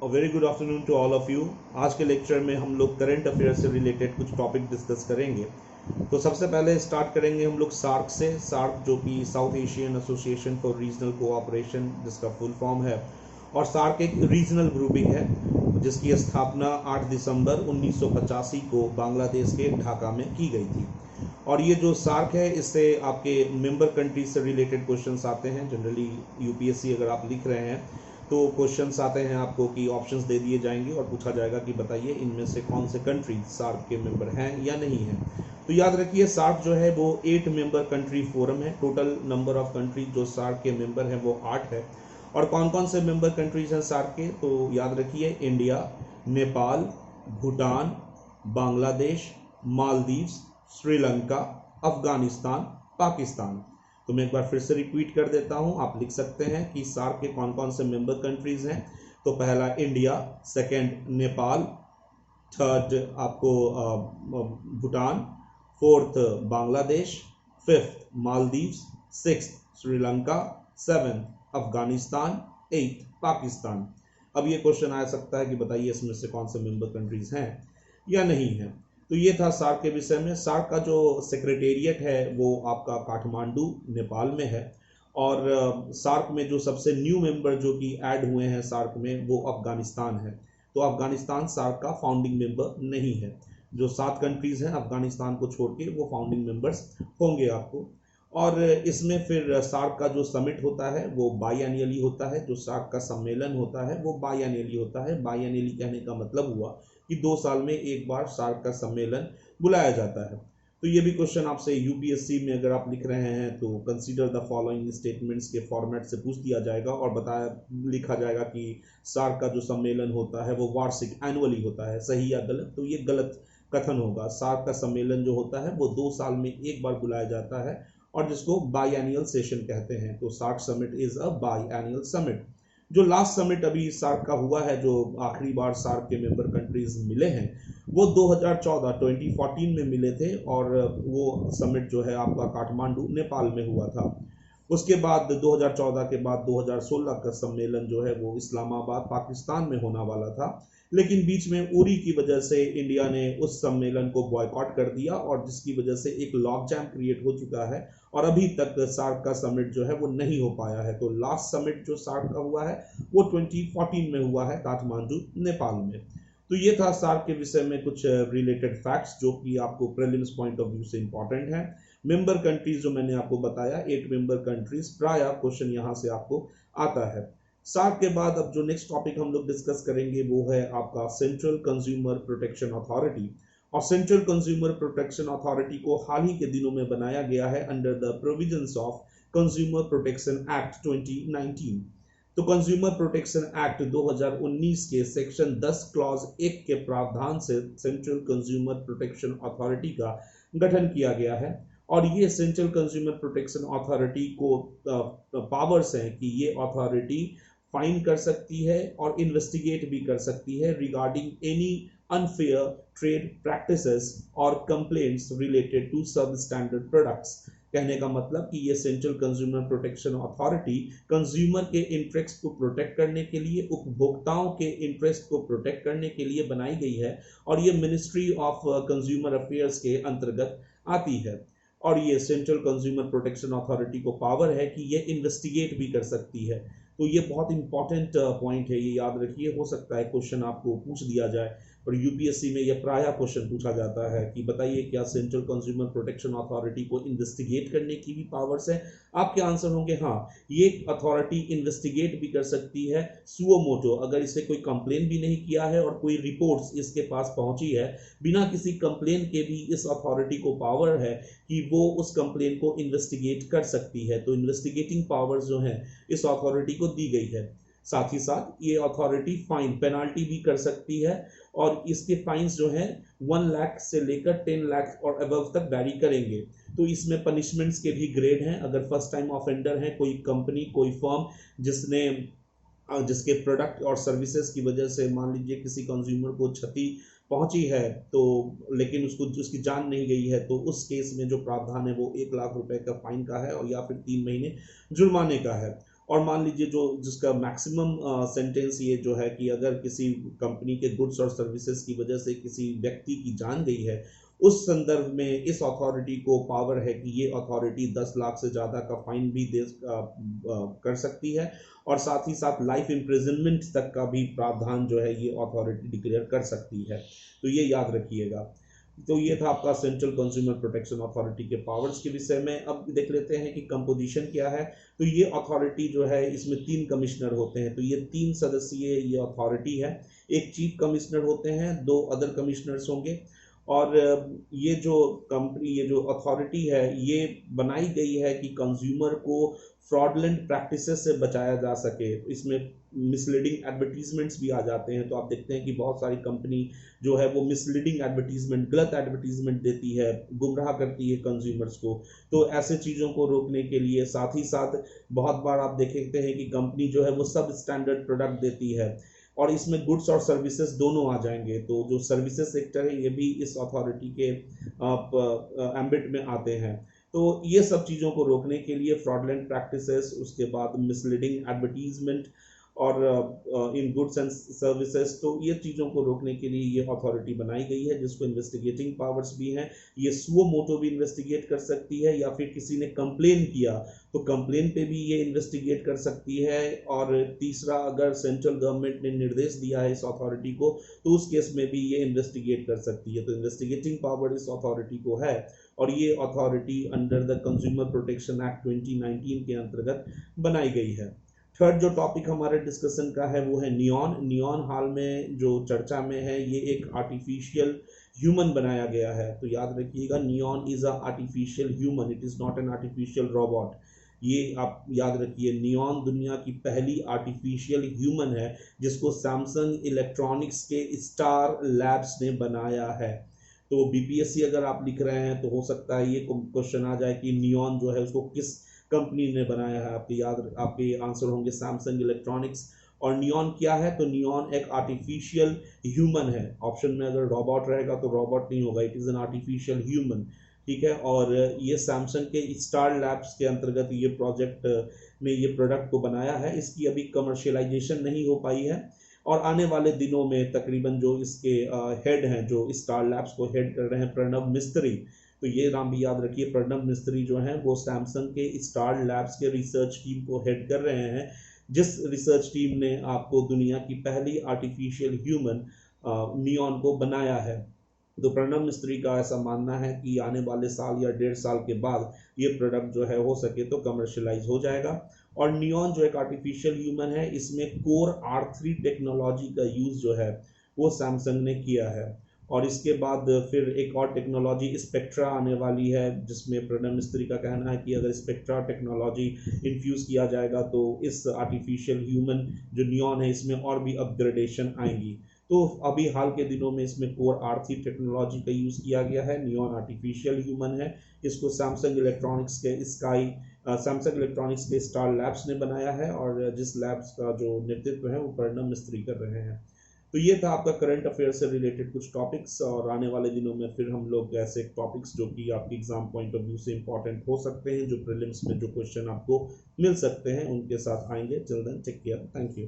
Very good afternoon to all of you. आज के lecture में हम लोग करंट अफेयर से रिलेटेड कुछ टॉपिक डिस्कस करेंगे। तो सबसे पहले स्टार्ट करेंगे हम लोग सार्क से। सार्क जो कि south Asian association for regional cooperation जिसका फुल फॉर्म है, और सार्क एक रीजनल ग्रुपिंग है जिसकी स्थापना 8 दिसंबर 1985 को बांग्लादेश के ढाका में की गई थी। और ये जो सार्क है इससे आपके मेंबर कंट्रीज से रिलेटेड क्वेश्चंस आते हैं। जनरली यूपीएससी अगर आप लिख रहे हैं तो क्वेश्चंस आते हैं आपको कि ऑप्शंस दे दिए जाएंगे और पूछा जाएगा कि बताइए इनमें से कौन से कंट्री सार्क के मेंबर हैं या नहीं हैं। तो याद रखिए सार्क जो है वो 8 मेंबर कंट्री फोरम है। टोटल नंबर ऑफ कंट्री जो सार्क के मेंबर हैं वो 8 है। और कौन कौन से मेंबर कंट्रीज हैं सार्क के, तो याद रखिए इंडिया, नेपाल, भूटान, बांग्लादेश, मालदीव्स, श्रीलंका, अफगानिस्तान, पाकिस्तान। तो मैं एक बार फिर से रिपीट कर देता हूं, आप लिख सकते हैं कि सार्क के कौन कौन से मेंबर कंट्रीज हैं। तो पहला इंडिया, सेकंड नेपाल, थर्ड आपको Bhutan, fourth Bangladesh, fifth Maldives, sixth Sri Lanka, seventh Afghanistan, eighth Pakistan. अब ये क्वेश्चन आ सकता है कि बताइए इसमें से कौन से मेंबर कंट्रीज हैं या नहीं है। तो ये था सार्क के विषय में। सार्क का जो सेक्रेटेरिएट है वो आपका काठमांडू नेपाल में है। और सार्क में जो सबसे न्यू मेंबर जो कि ऐड हुए हैं सार्क में वो अफगानिस्तान है। तो अफगानिस्तान सार्क का फाउंडिंग मेंबर नहीं है। जो 7 कंट्रीज हैं अफगानिस्तान को छोड़ के वो फाउंडिंग मेंबर्स होंगे आपको। और इसमें फिर सार्क का जो समिट होता है वो बाई एनियली होता है। जो सार्क का सम्मेलन होता है वो बाई एनियली होता है। बाई एनियली कहने का मतलब हुआ कि 2 साल में एक बार सार्क का सम्मेलन बुलाया जाता है। तो ये भी क्वेश्चन आपसे यूपीएससी में अगर आप लिख रहे हैं तो कंसीडर द फॉलोइंग स्टेटमेंट्स के फॉर्मेट से पूछ दिया जाएगा और बताया लिखा जाएगा कि सार्क का जो सम्मेलन होता है वो वार्षिक एनुअली होता है। सही या गलत, तो ये गलत कथन होगा। सार्क का सम्मेलन जो होता है वो 2 साल में एक बार बुलाया जाता है और जिसको बाई एनुअल सेशन कहते हैं। तो SAARC summit is a biannual summit. जो लास्ट समिट अभी सार्क का हुआ है, जो आखिरी बार सार्क के मेंबर कंट्रीज मिले हैं, वो 2014 में मिले थे। और वो समिट जो है आपका काठमांडू नेपाल में हुआ था। उसके बाद 2014 के बाद 2016 का सम्मेलन जो है वो इस्लामाबाद पाकिस्तान में होने वाला था। लेकिन बीच में उरी की वजह से इंडिया ने उस सम्मेलन को बॉयकॉट कर दिया और जिसकी वजह से एक लॉक जैम क्रिएट हो चुका है और अभी तक सार्क का समिट जो है वो नहीं हो पाया है। तो लास्ट समिट जो सार्क का हुआ है वो 2014 में हुआ है काठमांडू नेपाल में। तो ये था सार्क के विषय में कुछ रिलेटेड फैक्ट्स जो कि आपको प्रीलिम्स पॉइंट ऑफ व्यू से इंपॉर्टेंट है। मेंबर कंट्रीज जो मैंने आपको बताया 8 मेंबर कंट्रीज, प्राय क्वेश्चन यहाँ से आपको आता है। सार्क के बाद अब जो नेक्स्ट टॉपिक हम लोग डिस्कस करेंगे वो है आपका सेंट्रल कंज्यूमर प्रोटेक्शन अथॉरिटी। और सेंट्रल कंज्यूमर प्रोटेक्शन अथॉरिटी को हाल ही के दिनों में बनाया गया है under the provisions of consumer protection act 2019। तो कंज्यूमर प्रोटेक्शन एक्ट 2019 के सेक्शन 10 क्लॉज 1 के प्रावधान से सेंट्रल कंज्यूमर प्रोटेक्शन अथॉरिटी का गठन किया गया है। और ये सेंट्रल कंज्यूमर प्रोटेक्शन अथॉरिटी को पावर्स हैं कि ये अथॉरिटी फाइन कर सकती है और इन्वेस्टिगेट भी कर सकती है regarding any unfair trade practices और कंप्लेंट्स रिलेटेड टू सब स्टैंडर्ड प्रोडक्ट्स। कहने का मतलब कि ये central consumer protection authority consumer के इंटरेस्ट को प्रोटेक्ट करने के लिए, उपभोक्ताओं के इंटरेस्ट को प्रोटेक्ट करने के लिए बनाई गई है। और ये मिनिस्ट्री ऑफ कंज्यूमर अफेयर्स के अंतर्गत आती है। और ये सेंट्रल कंज्यूमर प्रोटेक्शन अथॉरिटी को पावर है कि ये इन्वेस्टिगेट भी कर सकती है। तो ये बहुत इंपॉर्टेंट पॉइंट है, ये याद रखिए। हो सकता है क्वेश्चन आपको पूछ दिया जाए और यूपीएससी में यह प्रायः क्वेश्चन पूछा जाता है कि बताइए क्या सेंट्रल कंज्यूमर प्रोटेक्शन अथॉरिटी को इन्वेस्टिगेट करने की भी पावर्स है। आपके आंसर होंगे हाँ, ये अथॉरिटी इन्वेस्टिगेट भी कर सकती है सुओ मोटो। अगर इसे कोई कंप्लेन भी नहीं किया है और कोई रिपोर्ट्स इसके पास पहुंची है, बिना किसी कंप्लेन के भी इस अथॉरिटी को पावर है कि वो उस कंप्लेन को इन्वेस्टिगेट कर सकती है। तो इन्वेस्टिगेटिंग पावर्स जो हैं इस अथॉरिटी को दी गई है। साथ ही साथ ये अथॉरिटी फाइन पेनाल्टी भी कर सकती है और इसके फाइन्स जो हैं 1 लाख से लेकर 10 लाख और अबव तक वैरी करेंगे। तो इसमें पनिशमेंट्स के भी ग्रेड हैं। अगर फर्स्ट टाइम ऑफेंडर है कोई कंपनी, कोई फर्म जिसके प्रोडक्ट और सर्विसेज की वजह से मान लीजिए किसी कंज्यूमर को क्षति पहुंची है, तो लेकिन उसकी जान नहीं गई है, तो उस केस में जो प्रावधान है वो 1 लाख रुपए का फाइन का है और या फिर 3 महीने जुर्माने का है। और मान लीजिए जो जिसका मैक्सिमम सेंटेंस ये जो है कि अगर किसी कंपनी के गुड्स और सर्विसेज की वजह से किसी व्यक्ति की जान गई है, उस संदर्भ में इस अथॉरिटी को पावर है कि ये अथॉरिटी 10 लाख से ज़्यादा का फाइन भी कर सकती है, और साथ ही साथ लाइफ इम्प्रिजनमेंट तक का भी प्रावधान जो है ये अथॉरिटी डिक्लेयर कर सकती है। तो ये याद रखिएगा। तो ये था आपका सेंट्रल कंज्यूमर प्रोटेक्शन अथॉरिटी के पावर्स के विषय में। अब देख लेते हैं कि कंपोजिशन क्या है। तो ये अथॉरिटी जो है इसमें 3 कमिश्नर होते हैं। तो ये 3 सदस्यीय ये अथॉरिटी है। एक चीफ कमिश्नर होते हैं, 2 अदर कमिश्नर्स होंगे, और ये जो कंपनी, ये जो अथॉरिटी है, ये बनाई गई है कि कंज्यूमर को फ्रॉडलेंट प्रैक्टिसेस से बचाया जा सके। इसमें मिसलीडिंग एडवर्टीजमेंट्स भी आ जाते हैं। तो आप देखते हैं कि बहुत सारी कंपनी जो है वो मिसलीडिंग एडवर्टीजमेंट, गलत एडवर्टीजमेंट देती है, गुमराह करती है कंज्यूमर्स को। तो ऐसे चीज़ों को रोकने के लिए, साथ ही साथ बहुत बार आप देखते हैं कि कंपनी जो है वो सब स्टैंडर्ड प्रोडक्ट देती है, और इसमें गुड्स और सर्विसेज दोनों आ जाएंगे। तो जो सर्विसेज सेक्टर है ये भी इस अथॉरिटी के एम्बिट में आते हैं। तो ये सब चीज़ों को रोकने के लिए फ्रॉडलेंट प्रैक्टिसेस, उसके बाद मिसलीडिंग एडवर्टीजमेंट और इन गुड्स एंड सर्विसेज, तो ये चीज़ों को रोकने के लिए ये अथॉरिटी बनाई गई है, जिसको इन्वेस्टिगेटिंग पावर्स भी हैं। ये सुओ मोटो भी इन्वेस्टिगेट कर सकती है, या फिर किसी ने कंप्लेन किया तो कंप्लेन पे भी ये इन्वेस्टिगेट कर सकती है। और तीसरा, अगर सेंट्रल गवर्नमेंट ने निर्देश दिया है इस अथॉरिटी को, तो उस केस में भी ये इन्वेस्टिगेट कर सकती है। तो इन्वेस्टिगेटिंग पावर इस अथॉरिटी को है, और ये authority under the consumer protection act 2019 के अंतर्गत बनाई गई है। थर्ड जो टॉपिक हमारे डिस्कशन का है वो है नियॉन। नियॉन हाल में जो चर्चा में है, ये एक आर्टिफिशियल ह्यूमन बनाया गया है। तो याद रखिएगा, neon is a artificial human, it is not an artificial robot. ये आप याद रखिए, नियॉन दुनिया की पहली आर्टिफिशियल ह्यूमन है जिसको सैमसंग इलेक्ट्रॉनिक्स के स्टार लैब्स ने बनाया है। तो बीपीएससी अगर आप लिख रहे हैं तो हो सकता है ये क्वेश्चन आ जाए कि नियॉन जो है उसको किस कंपनी ने बनाया है। आपके आंसर होंगे सैमसंग इलेक्ट्रॉनिक्स। और नियॉन क्या है? तो नियॉन एक आर्टिफिशियल ह्यूमन है। ऑप्शन में अगर रोबोट रहेगा तो रोबोट नहीं होगा, it is an artificial human. ठीक है, और ये सैमसंग के स्टार लैब्स के अंतर्गत ये प्रोजेक्ट में ये प्रोडक्ट को बनाया है। इसकी अभी कमर्शियलाइजेशन नहीं हो पाई है, और आने वाले दिनों में तकरीबन जो इसके हेड हैं, जो स्टार लैब्स को हेड कर रहे हैं, प्रणब मिस्त्री, तो ये नाम भी याद रखिए, प्रणब मिस्त्री जो हैं वो सैमसंग के स्टार लैब्स के रिसर्च टीम को हेड कर रहे हैं, जिस रिसर्च टीम ने आपको दुनिया की पहली आर्टिफिशियल ह्यूमन नियॉन को बनाया है। तो प्रणब मिस्त्री का ऐसा मानना है कि आने वाले साल या 1.5 साल के बाद ये प्रोडक्ट जो है हो सके तो कमर्शियलाइज हो जाएगा। और नियॉन जो एक आर्टिफिशियल ह्यूमन है, इसमें कोर R3 टेक्नोलॉजी का यूज़ जो है वो सैमसंग ने किया है। और इसके बाद फिर एक और टेक्नोलॉजी स्पेक्ट्रा आने वाली है, जिसमें प्रणब मिस्त्री का कहना है कि अगर स्पेक्ट्रा टेक्नोलॉजी इन्फ्यूज़ किया जाएगा तो इस आर्टिफिशियल ह्यूमन जो नियॉन है इसमें और भी अपग्रेडेशन आएंगी। तो अभी हाल के दिनों में इसमें कोर R3 टेक्नोलॉजी का यूज़ किया गया है। नियॉन आर्टिफिशियल ह्यूमन है। इसको सैमसंग इलेक्ट्रॉनिक्स के स्टार लैब्स ने बनाया है, और जिस लैब्स का जो नेतृत्व है वो प्रणब मिस्त्री कर रहे हैं। तो ये था आपका करंट अफेयर से रिलेटेड कुछ टॉपिक्स, और आने वाले दिनों में फिर हम लोग ऐसे टॉपिक्स जो कि आपके एग्जाम पॉइंट ऑफ व्यू से इंपॉर्टेंट हो सकते हैं, जो प्रीलिम्स में जो क्वेश्चन आपको मिल सकते हैं, उनके साथ आएंगे। Till then take care, thank you.